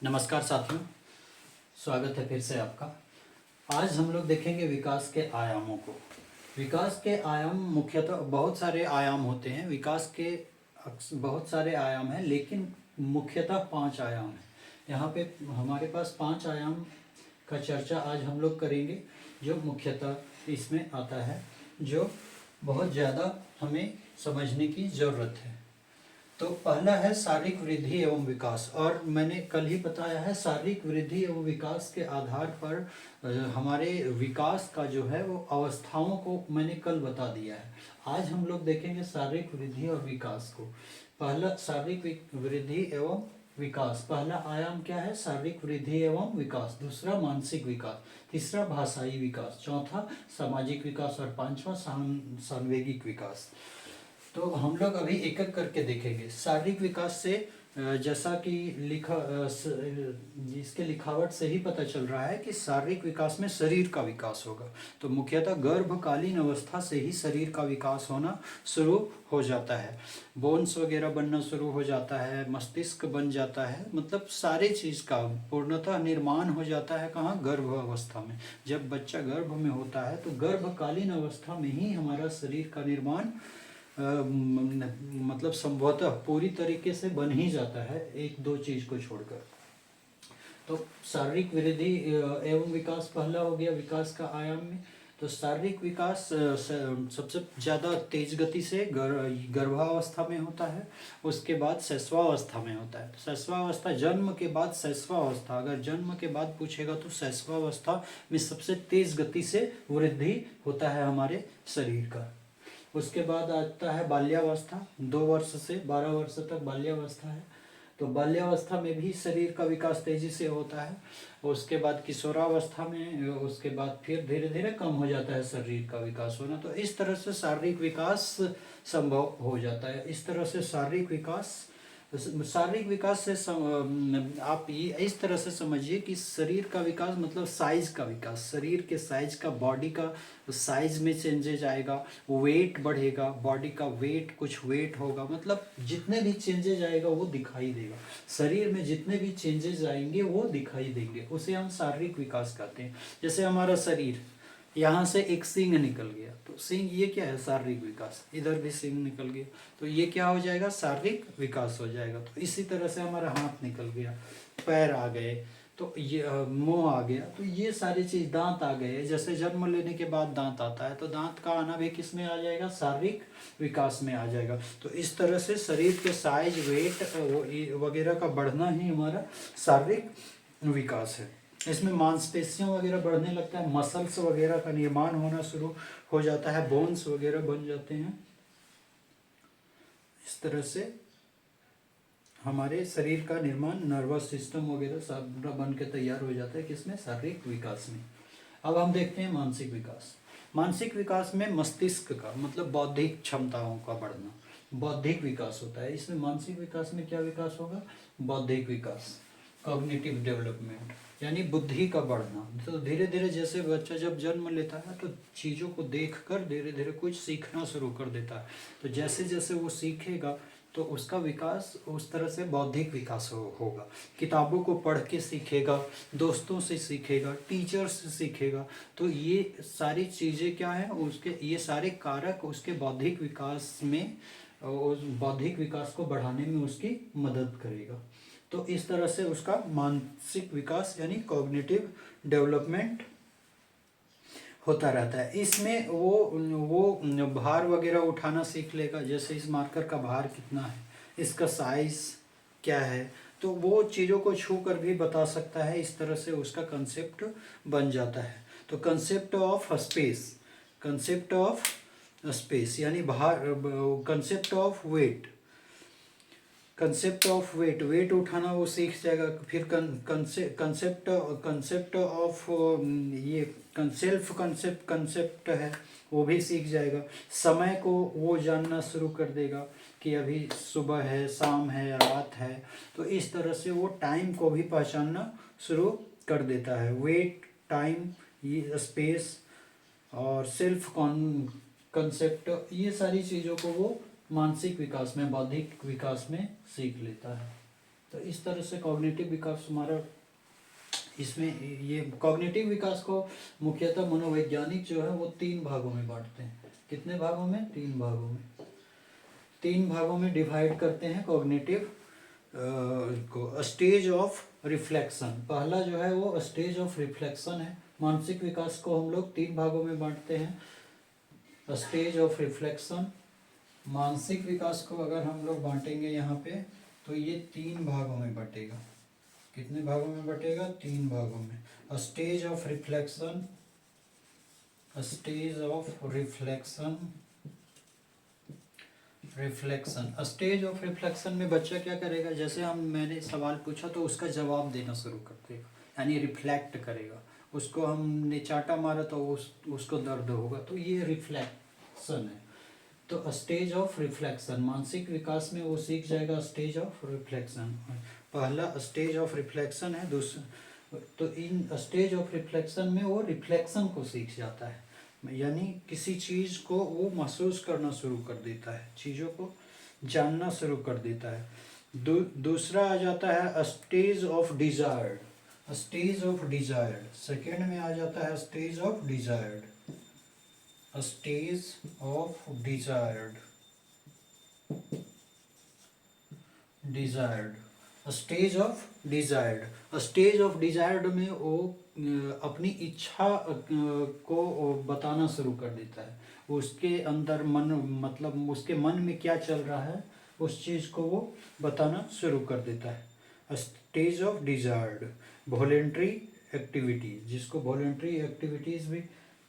नमस्कार साथियों, स्वागत है फिर से आपका। आज हम लोग देखेंगे विकास के आयामों को। विकास के आयाम मुख्यतः बहुत सारे आयाम होते हैं। विकास के बहुत सारे आयाम हैं, लेकिन मुख्यतः 5 आयाम हैं। यहाँ पे हमारे पास 5 आयाम का चर्चा आज हम लोग करेंगे, जो मुख्यतः इसमें आता है, जो बहुत ज़्यादा हमें समझने की ज़रूरत है। तो पहला है शारीरिक वृद्धि एवं विकास, और मैंने कल ही बताया है शारीरिक वृद्धि एवं विकास के आधार पर हमारे विकास का जो है वो अवस्थाओं को मैंने कल बता दिया है। आज हम लोग देखेंगे शारीरिक वृद्धि और विकास को। पहला शारीरिक वृद्धि एवं विकास, पहला आयाम क्या है? शारीरिक वृद्धि एवं विकास। दूसरा मानसिक विकास, तीसरा भाषाई विकास, चौथा सामाजिक विकास और पांचवा सांवेगिक विकास। तो हम लोग अभी एक एक करके देखेंगे। शारीरिक विकास से जैसा कि जिसके लिखावट से ही पता चल रहा है कि शारीरिक विकास में शरीर का विकास होगा। तो मुख्यतः गर्भकालीन अवस्था से ही शरीर का विकास होना शुरू हो जाता है। बोन्स वगैरह बनना शुरू हो जाता है, मस्तिष्क बन जाता है, मतलब सारे चीज़ का पूर्णतः निर्माण हो जाता है। कहाँ? गर्भ अवस्था में। जब बच्चा गर्भ में होता है तो गर्भकालीन अवस्था में ही हमारा शरीर का निर्माण मतलब संभवतः पूरी तरीके से बन ही जाता है, एक दो चीज को छोड़कर। तो शारीरिक वृद्धि एवं विकास पहला हो गया विकास का आयाम में। तो शारीरिक विकास सबसे ज़्यादा तेज गति से गर्भावस्था में होता है, उसके बाद शैशवावस्था में होता है। शैशवावस्था जन्म के बाद शैशवावस्था, अगर जन्म के बाद पूछेगा तो शैशवावस्था में सबसे तेज गति से वृद्धि होता है हमारे शरीर का। उसके बाद आता है बाल्यावस्था, 2 वर्ष से 12 वर्ष तक बाल्यावस्था है। तो बाल्यावस्था में भी शरीर का विकास तेजी से होता है। उसके बाद किशोरावस्था में, उसके बाद फिर धीरे धीरे कम हो जाता है शरीर का विकास होना। तो इस तरह से शारीरिक विकास संभव हो जाता है। इस तरह से शारीरिक विकास से आप ये इस तरह से समझिए कि शरीर का विकास मतलब साइज का विकास, शरीर के साइज का, बॉडी का साइज में चेंजेज आएगा, वेट बढ़ेगा, बॉडी का वेट, कुछ वेट होगा, मतलब जितने भी चेंजेज आएगा वो दिखाई देगा। शरीर में जितने भी चेंजेज आएंगे वो दिखाई देंगे, उसे हम शारीरिक विकास कहते हैं। जैसे हमारा शरीर, यहाँ से एक सींग निकल गया, तो सींग ये क्या है? शारीरिक विकास। इधर भी सींग निकल गया, तो ये क्या हो जाएगा? शारीरिक विकास हो जाएगा। तो इसी तरह से हमारा हाथ निकल गया, पैर आ गए, तो ये मुंह आ गया, तो ये सारी चीज, दांत आ गए। जैसे जन्म लेने के बाद दांत आता है, तो दांत का आना भी किस में आ जाएगा? शारीरिक विकास में आ जाएगा। तो इस तरह से शरीर के साइज, वेट वगैरह का बढ़ना ही हमारा शारीरिक विकास है। इसमें मांसपेशियां वगैरह बढ़ने लगता है, मसल्स वगैरह का निर्माण होना शुरू हो जाता है, बोन्स वगैरह बन जाते हैं। इस तरह से हमारे शरीर का निर्माण, नर्वस सिस्टम वगैरह सब बन के तैयार हो जाता है। किसमें? शारीरिक विकास में। अब हम देखते हैं मानसिक विकास। मानसिक विकास में मस्तिष्क का मतलब बौद्धिक क्षमताओं का बढ़ना, बौद्धिक विकास होता है। इसमें मानसिक विकास में क्या विकास होगा? बौद्धिक विकास, कॉग्निटिव डेवलपमेंट, यानी बुद्धि का बढ़ना। तो धीरे धीरे जैसे बच्चा जब जन्म लेता है तो चीज़ों को देखकर धीरे धीरे कुछ सीखना शुरू कर देता है। तो जैसे जैसे वो सीखेगा तो उसका विकास उस तरह से बौद्धिक विकास होगा। किताबों को पढ़ के सीखेगा, दोस्तों से सीखेगा, टीचर से सीखेगा। तो ये सारी चीज़ें क्या हैं? उसके ये सारे कारक उसके बौद्धिक विकास में, उस बौद्धिक विकास को बढ़ाने में उसकी मदद करेगा। तो इस तरह से उसका मानसिक विकास यानी कॉग्निटिव डेवलपमेंट होता रहता है। इसमें वो भार वगैरह उठाना सीख लेगा। जैसे इस मार्कर का भार कितना है, इसका साइज क्या है, तो वो चीज़ों को छू कर भी बता सकता है। इस तरह से उसका कंसेप्ट बन जाता है। तो कंसेप्ट ऑफ स्पेस यानी भार, कंसेप्ट ऑफ वेट, वेट उठाना वो सीख जाएगा। फिर कंसेप्ट ऑफ ये कंसेप्ट है, वो भी सीख जाएगा। समय को वो जानना शुरू कर देगा कि अभी सुबह है, शाम है, रात है। तो इस तरह से वो टाइम को भी पहचानना शुरू कर देता है। वेट, टाइम, ये स्पेस और सेल्फ कंसेप्ट, ये सारी चीज़ों को वो मानसिक विकास में, बौद्धिक विकास में सीख लेता है। तो इस तरह से कॉग्निटिव विकास हमारा, इसमें ये कॉग्निटिव विकास को मुख्यतः मनोवैज्ञानिक जो है वो 3 भागों में बांटते हैं। कितने भागों में? 3 भागों में। 3 भागों में डिवाइड करते हैं कॉग्निटिव को। स्टेज ऑफ रिफ्लेक्शन, पहला जो है वो स्टेज ऑफ रिफ्लेक्शन है। मानसिक विकास को हम लोग 3 भागों में बांटते हैं। स्टेज ऑफ रिफ्लेक्शन, मानसिक विकास को अगर हम लोग बांटेंगे यहाँ पे तो ये 3 भागों में बटेगा। कितने भागों में बटेगा? 3 भागों में। Stage of reflection, stage of reflection, reflection. Stage of reflection में बच्चा क्या करेगा? जैसे मैंने सवाल पूछा तो उसका जवाब देना शुरू कर देगा, यानी रिफ्लेक्ट करेगा। उसको हमने चाटा मारा तो उसको दर्द होगा, तो ये रिफ्लेक्शन है। तो स्टेज ऑफ रिफ्लेक्शन, मानसिक विकास में वो सीख जाएगा स्टेज ऑफ रिफ्लेक्शन। पहला स्टेज ऑफ रिफ्लेक्शन है। दूसरा, तो इन स्टेज ऑफ रिफ्लेक्शन में वो रिफ्लेक्शन को सीख जाता है, यानी किसी चीज़ को वो महसूस करना शुरू कर देता है, चीज़ों को जानना शुरू कर देता है। दूसरा आ जाता है stage of desired, stage of desired. Second में आ जाता है stage of desired, stage of desired, desired, stage of desired. Stage of desired में वो अपनी इच्छा को बताना शुरू कर देता है। उसके अंदर मतलब उसके मन में क्या चल रहा है उस चीज़ को वो बताना शुरू कर देता है। Stage of desired. Voluntary activities, जिसको वॉलेंट्री एक्टिविटीज़ भी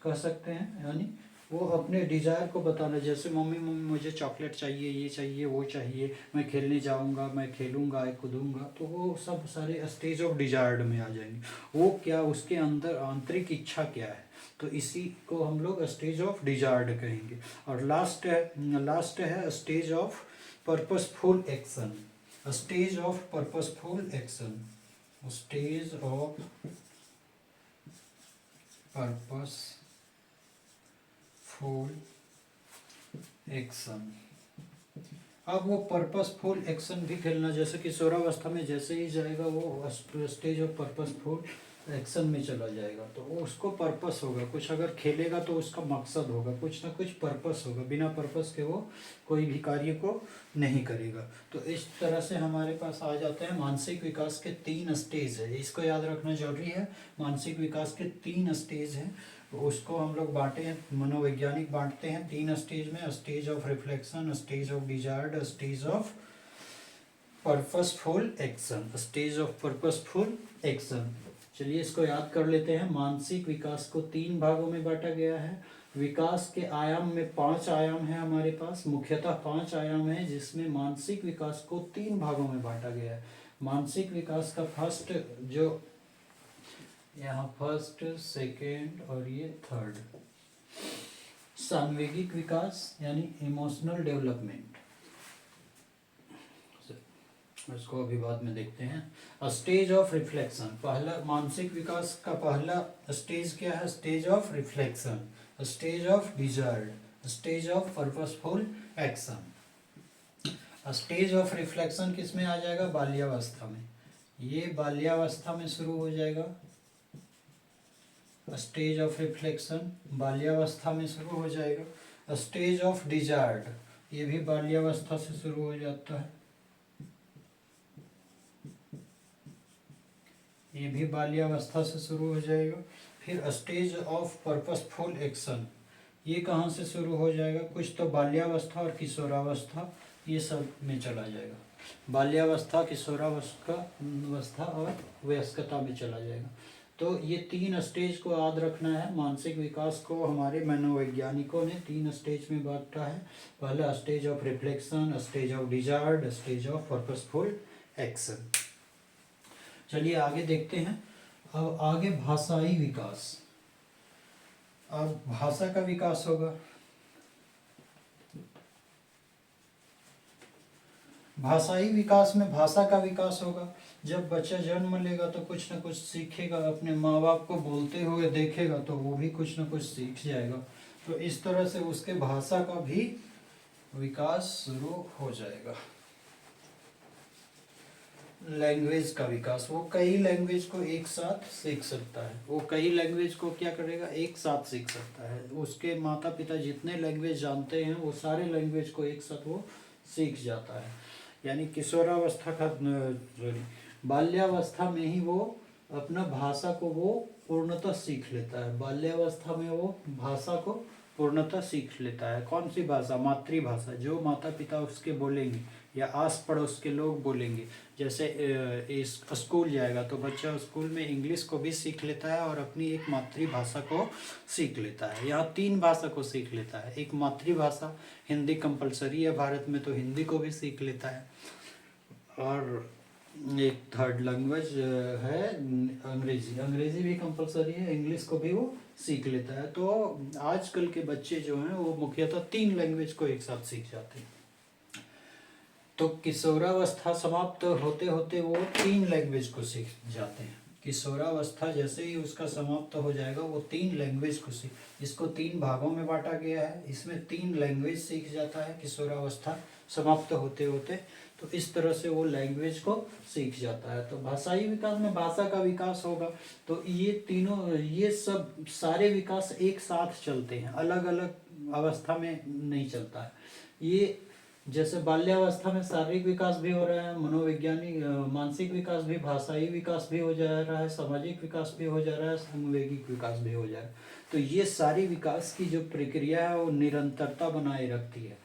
कह सकते हैं, यानी वो अपने डिज़ायर को बताना। जैसे मम्मी मुझे चॉकलेट चाहिए, ये चाहिए, वो चाहिए, मैं खेलने जाऊंगा, मैं खेलूंगा, कूदूंगा, तो वो सब सारे स्टेज ऑफ डिजायर्ड में आ जाएंगे। वो क्या, उसके अंदर आंतरिक इच्छा क्या है, तो इसी को हम लोग स्टेज ऑफ डिजायर्ड कहेंगे। और लास्ट है stage of purposeful action, stage of purposeful action, stage of purposeful action. अब वो पर्पसफुल एक्शन भी खेलना, जैसे किशोरावस्था में जैसे ही जाएगा वो स्टेज ऑफ पर्पसफुल एक्शन में चला जाएगा, तो वो उसको पर्पस होगा, कुछ अगर खेलेगा तो उसका मकसद होगा, कुछ ना कुछ पर्पस होगा, बिना पर्पस के वो कोई भी कार्य को नहीं करेगा। तो इस तरह से हमारे पास आ जाते हैं मानसिक विकास के 3 स्टेज है, इसको याद रखना जरूरी है। मानसिक विकास के 3 स्टेज हैं, उसको हम लोग बांटे हैं, मनोवैज्ञानिक बांटते हैं 3 स्टेज में। Stage of reflection, stage of desired, stage of purposeful action, stage of purposeful action. चलिए इसको याद कर लेते हैं। मानसिक विकास को 3 भागों में बांटा गया है। विकास के आयाम में 5 आयाम है हमारे पास, मुख्यतः 5 आयाम है, जिसमें मानसिक विकास को 3 भागों में बांटा गया है। मानसिक विकास का फर्स्ट जो यहाँ फर्स्ट, सेकेंड और ये थर्ड, सांवेगिक विकास यानी इमोशनल डेवलपमेंट, इसको अभी बाद में देखते हैं। स्टेज ऑफ रिफ्लेक्शन, पहला मानसिक विकास का पहला स्टेज क्या है? Stage of reflection, stage of desired, stage of purposeful action. Stage of reflection किस में आ जाएगा? बाल्यावस्था में। ये बाल्यावस्था में शुरू हो जाएगा। स्टेज ऑफ रिफ्लेक्शन बाल्यावस्था में शुरू हो जाएगा। स्टेज ऑफ डिजायर्ड, ये भी बाल्यावस्था से शुरू हो जाता है, ये भी बाल्यावस्था से शुरू हो जाएगा। फिर स्टेज ऑफ पर्पसफुल एक्शन, ये कहाँ से शुरू हो जाएगा? कुछ तो बाल्यावस्था और किशोरावस्था, ये सब में चला जाएगा। बाल्यावस्था, किशोरावस्था और वयस्कता में चला जाएगा। तो ये 3 स्टेज को याद रखना है। मानसिक विकास को हमारे मनोवैज्ञानिकों ने 3 स्टेज में बांटा है। पहला stage of reflection, stage of desired, stage of purposeful action. चलिए आगे देखते हैं। अब आगे भाषाई विकास, अब भाषा का विकास होगा। भाषाई विकास में भाषा का विकास होगा। जब बच्चा जन्म लेगा तो कुछ ना कुछ सीखेगा, अपने माँ बाप को बोलते हुए देखेगा तो वो भी कुछ ना कुछ सीख जाएगा। तो इस तरह से उसके भाषा का भी विकास शुरू हो जाएगा। लैंग्वेज का विकास, वो कई लैंग्वेज को एक साथ सीख सकता है। वो कई लैंग्वेज को क्या करेगा, एक साथ सीख सकता है। उसके माता पिता जितने लैंग्वेज जानते हैं वो सारे लैंग्वेज को एक साथ वो सीख जाता है। यानी किशोरावस्था का सॉरी बाल्यावस्था में ही वो अपना भाषा को वो पूर्णतः सीख लेता है। बाल्यावस्था में वो भाषा को पूर्णतः सीख लेता है। कौन सी भाषा, मातृभाषा, जो माता पिता उसके बोलेंगे या आस पड़ोस के लोग बोलेंगे। जैसे इस स्कूल जाएगा तो बच्चा स्कूल में इंग्लिश को भी सीख लेता है और अपनी एक मातृभाषा को सीख लेता है। यहाँ 3 भाषा को सीख लेता है। एक मातृभाषा, हिंदी कंपलसरी है भारत में तो हिंदी को भी सीख लेता है, और एक थर्ड लैंग्वेज है अंग्रेजी। अंग्रेजी भी कंपलसरी है, इंग्लिश को भी वो सीख लेता है। तो आजकल के बच्चे जो हैं वो मुख्यतः 3 लैंग्वेज को एक साथ सीख जाते हैं। तो किशोरावस्था समाप्त होते होते वो 3 लैंग्वेज को सीख जाते हैं। किशोरावस्था जैसे ही उसका समाप्त हो जाएगा वो 3 लैंग्वेज को सीख, इसको 3 भागों में बांटा गया है। इसमें 3 लैंग्वेज सीख जाता है किशोरावस्था समाप्त होते होते। तो इस तरह से वो लैंग्वेज को सीख जाता है। तो भाषाई विकास में भाषा का विकास होगा। तो ये तीनों, ये सब सारे विकास एक साथ चलते हैं, अलग अलग अवस्था में नहीं चलता है। ये जैसे बाल्यावस्था में शारीरिक विकास भी हो रहा है, मनोवैज्ञानिक मानसिक विकास भी, भाषाई विकास भी हो जा रहा है, सामाजिक विकास भी हो जा रहा है, सांवेगिक विकास भी हो जा रहा है। तो ये सारी विकास की जो प्रक्रिया है वो निरंतरता बनाए रखती है,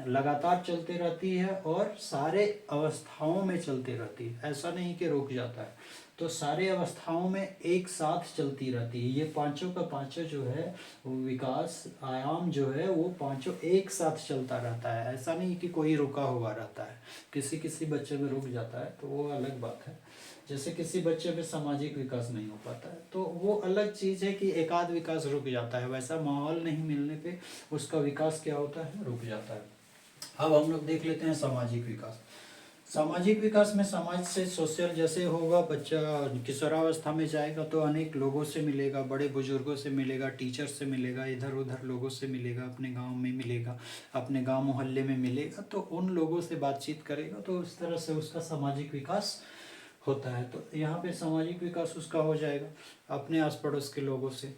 लगातार चलते रहती है और सारे अवस्थाओं में चलती रहती है। ऐसा नहीं कि रुक जाता है। तो सारे अवस्थाओं में एक साथ चलती रहती है। ये पांचों का पांचों जो है वो विकास आयाम जो है वो पांचों एक साथ चलता रहता है। ऐसा नहीं कि कोई रुका हुआ रहता है। किसी किसी बच्चे में रुक जाता है तो वो अलग बात है। जैसे किसी बच्चे में सामाजिक विकास नहीं हो पाता है तो वो अलग चीज़ है कि एकाध विकास रुक जाता है। वैसा माहौल नहीं मिलने पे उसका विकास क्या होता है, रुक जाता है। अब हम लोग देख लेते हैं सामाजिक विकास। सामाजिक विकास में समाज से सोशल जैसे होगा, बच्चा किशोरावस्था में जाएगा तो अनेक लोगों से मिलेगा, बड़े बुजुर्गों से मिलेगा, टीचर से मिलेगा, इधर उधर लोगों से मिलेगा, अपने गांव में मिलेगा, अपने गांव मोहल्ले में मिलेगा। तो उन लोगों से बातचीत करेगा तो उस तरह से उसका सामाजिक विकास होता है। तो यहाँ पे सामाजिक विकास उसका हो जाएगा अपने आस पड़ोस के लोगों से,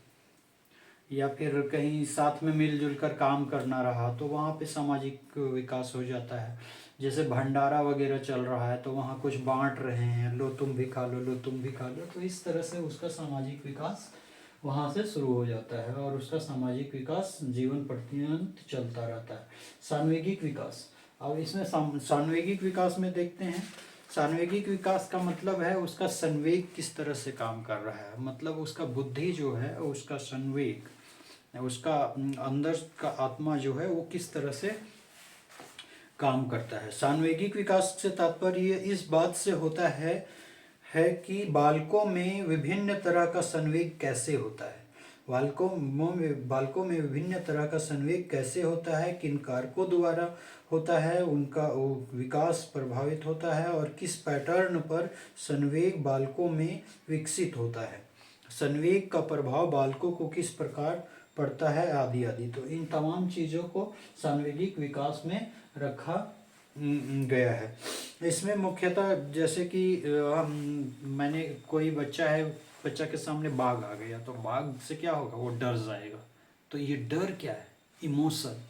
या फिर कहीं साथ में मिलजुल कर काम करना रहा तो वहाँ पे सामाजिक विकास हो जाता है। जैसे भंडारा वगैरह चल रहा है तो वहाँ कुछ बांट रहे हैं, लो तुम भी खा लो, लो तुम भी खा लो। तो इस तरह से उसका सामाजिक विकास वहाँ से शुरू हो जाता है और उसका सामाजिक विकास जीवन पर्यंत चलता रहता है। सांवेगिक विकास, अब इसमें सांवेगिक विकास में देखते हैं। सांवेगिक विकास का मतलब है उसका संवेग किस तरह से काम कर रहा है, मतलब उसका बुद्धि जो है, उसका संवेग, उसका अंदर का आत्मा जो है वो किस तरह से काम करता है। सांवेगिक विकास से तात्पर्य इस बात से होता है कि बालकों में विभिन्न तरह का संवेग कैसे होता है। बालकों में विभिन्न तरह का संवेग कैसे होता है, किन कारकों द्वारा होता है, उनका विकास प्रभावित होता है और किस पैटर्न पर संवेग बालकों में विकसित होता है, संवेग का प्रभाव बालकों को किस प्रकार पड़ता है, आदि आदि। तो इन तमाम चीज़ों को सांवेगिक विकास में रखा गया है। इसमें मुख्यतः जैसे कि मैंने कोई बच्चा के सामने बाघ आ गया तो बाघ से क्या होगा, वो डर जाएगा। तो ये डर क्या है, इमोशन।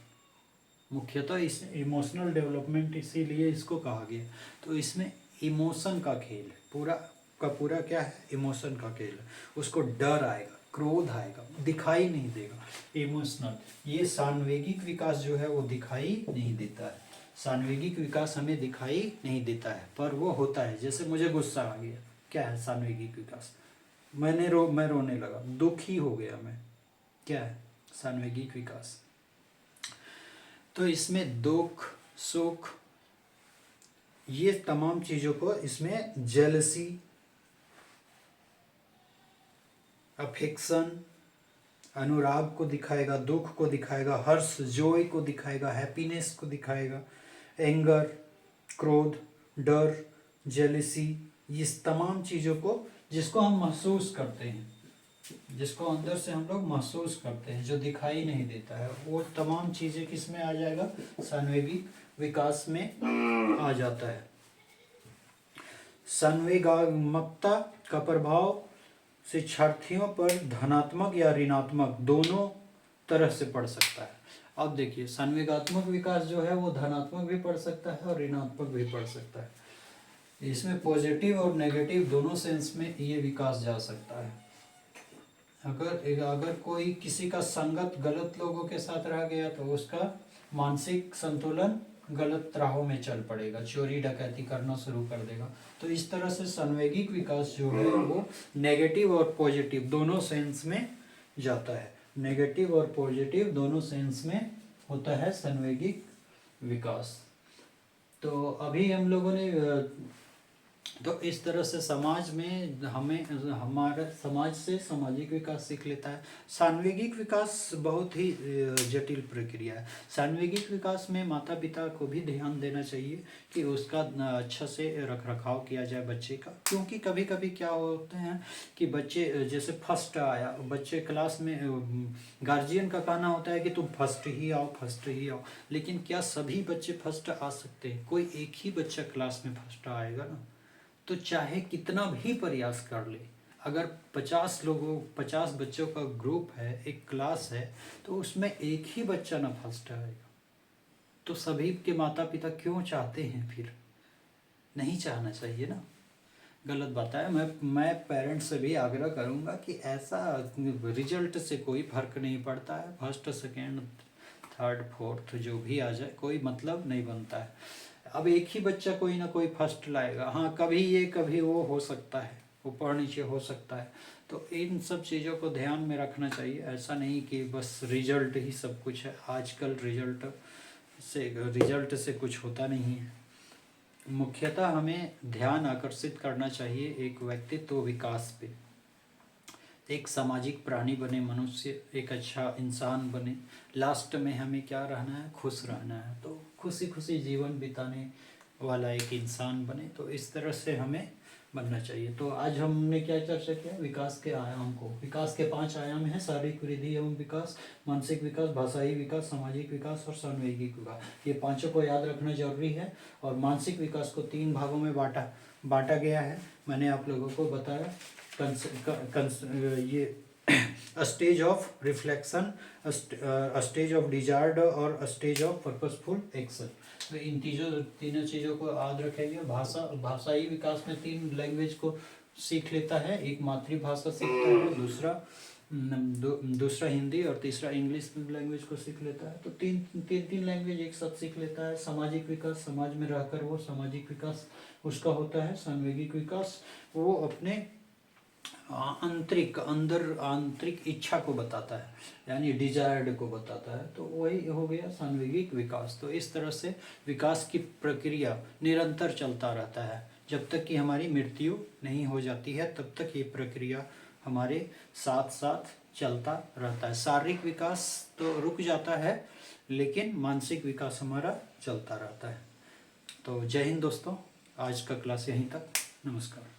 मुख्यतः इस इमोशनल डेवलपमेंट इसीलिए इसको कहा गया। तो इसमें इमोशन का खेल है, पूरा का पूरा क्या है, इमोशन का खेल है। उसको डर आएगा, क्रोध आएगा, दिखाई नहीं देगा इमोशनल। ये सांवेगिक विकास जो है वो दिखाई नहीं देता है। सांवेगिक विकास हमें दिखाई नहीं देता है पर वो होता है। जैसे मुझे गुस्सा आ गया, क्या है सांवेगिक विकास, मैं रोने लगा, दुखी हो गया मैं, क्या है सांवेगिक विकास। तो इसमें दुख, सुख, ये तमाम चीज़ों को इसमें जेलसी, अफेक्शन, अनुराग को दिखाएगा, दुख को दिखाएगा, हर्ष जॉय को दिखाएगा, हैप्पीनेस को दिखाएगा, एंगर क्रोध, डर, जेलसी, इस तमाम चीज़ों को जिसको हम महसूस करते हैं, जिसको अंदर से हम लोग महसूस करते हैं, जो दिखाई नहीं देता है, वो तमाम चीज़ें किस में आ जाएगा, सांवेगिक विकास में आ जाता है। संवेगात्मकता का प्रभाव शिक्षार्थियों पर धनात्मक या ऋणात्मक दोनों तरह से पड़ सकता है। अब देखिए, संवेगात्मक विकास जो है वो धनात्मक भी पड़ सकता है और ऋणात्मक भी पड़ सकता है। इसमें पॉजिटिव और नेगेटिव दोनों सेंस में ये विकास जा सकता है। अगर कोई किसी का संगत गलत लोगों के साथ रह गया तो उसका मानसिक संतुलन गलत राहों में चल पड़ेगा, चोरी डकैती करना शुरू कर देगा। तो इस तरह से संवेगिक विकास जो है वो नेगेटिव और पॉजिटिव दोनों सेंस में जाता है। नेगेटिव और पॉजिटिव दोनों सेंस में होता है संवेगिक विकास। तो अभी हम लोगों ने तो इस तरह से समाज में हमारा समाज से सामाजिक विकास सीख लेता है। सान्वेगिक विकास बहुत ही जटिल प्रक्रिया है। सान्वेगिक विकास में माता पिता को भी ध्यान देना चाहिए कि उसका अच्छा से रख रखाव किया जाए बच्चे का, क्योंकि कभी कभी क्या होते हैं कि बच्चे जैसे फर्स्ट आया, बच्चे क्लास में गार्जियन का कहना होता है कि तुम फर्स्ट ही आओ, फर्स्ट ही आओ, लेकिन क्या सभी बच्चे फर्स्ट आ सकते हैं? कोई एक ही बच्चा क्लास में फर्स्ट आएगा ना, तो चाहे कितना भी प्रयास कर ले, अगर 50 बच्चों का ग्रुप है, एक क्लास है, तो उसमें एक ही बच्चा ना फर्स्ट आएगा, तो सभी के माता पिता क्यों चाहते हैं? फिर नहीं चाहना चाहिए ना, गलत बात है। मैं पेरेंट्स से भी आग्रह करूंगा कि ऐसा रिजल्ट से कोई फर्क नहीं पड़ता है, फर्स्ट सेकेंड थर्ड फोर्थ जो भी आ जाए कोई मतलब नहीं बनता है। अब एक ही बच्चा कोई ना कोई फर्स्ट लाएगा, हाँ कभी ये कभी वो हो सकता है, ऊपर नीचे हो सकता है। तो इन सब चीज़ों को ध्यान में रखना चाहिए। ऐसा नहीं कि बस रिजल्ट ही सब कुछ है, आजकल रिजल्ट से कुछ होता नहीं है। मुख्यतः हमें ध्यान आकर्षित करना चाहिए एक व्यक्तित्व विकास पे, एक सामाजिक प्राणी बने मनुष्य, एक अच्छा इंसान बने। लास्ट में हमें क्या रहना है? खुश रहना है, तो खुशी खुशी जीवन बिताने वाला एक इंसान बने। तो इस तरह से हमें बनना चाहिए। तो आज हमने क्या चर्चा किया? विकास के आयाम को। विकास के 5 आयाम हैं: शारीरिक वृद्धि एवं विकास, मानसिक विकास, भाषाई विकास, सामाजिक विकास और सान्वेगिक विकास। ये पांचों को याद रखना जरूरी है। और मानसिक विकास को 3 भागों में बांटा गया है। मैंने आप लोगों को बताया ये stage of reflection, stage of desired और स्टेज ऑफ पर्पसफुल एक्शन। तो इन तीनों चीज़ों को याद रखेंगे। भाषाई विकास में 3 लैंग्वेज को सीख लेता है, एक मातृभाषा सीखता है, दूसरा हिंदी और तीसरा इंग्लिश लैंग्वेज को सीख लेता है। तो तीन लैंग्वेज एक साथ सीख लेता है। सामाजिक विकास, समाज में रहकर वो सामाजिक विकास उसका होता है। सान्वेगिक विकास वो अपने आंतरिक इच्छा को बताता है, यानी डिजायर्ड को बताता है। तो वही हो गया सान्वेगिक विकास। तो इस तरह से विकास की प्रक्रिया निरंतर चलता रहता है। जब तक कि हमारी मृत्यु नहीं हो जाती है तब तक ये प्रक्रिया हमारे साथ साथ चलता रहता है। शारीरिक विकास तो रुक जाता है, लेकिन मानसिक विकास हमारा चलता रहता है। तो जय हिंद दोस्तों, आज का क्लास यहीं तक। नमस्कार।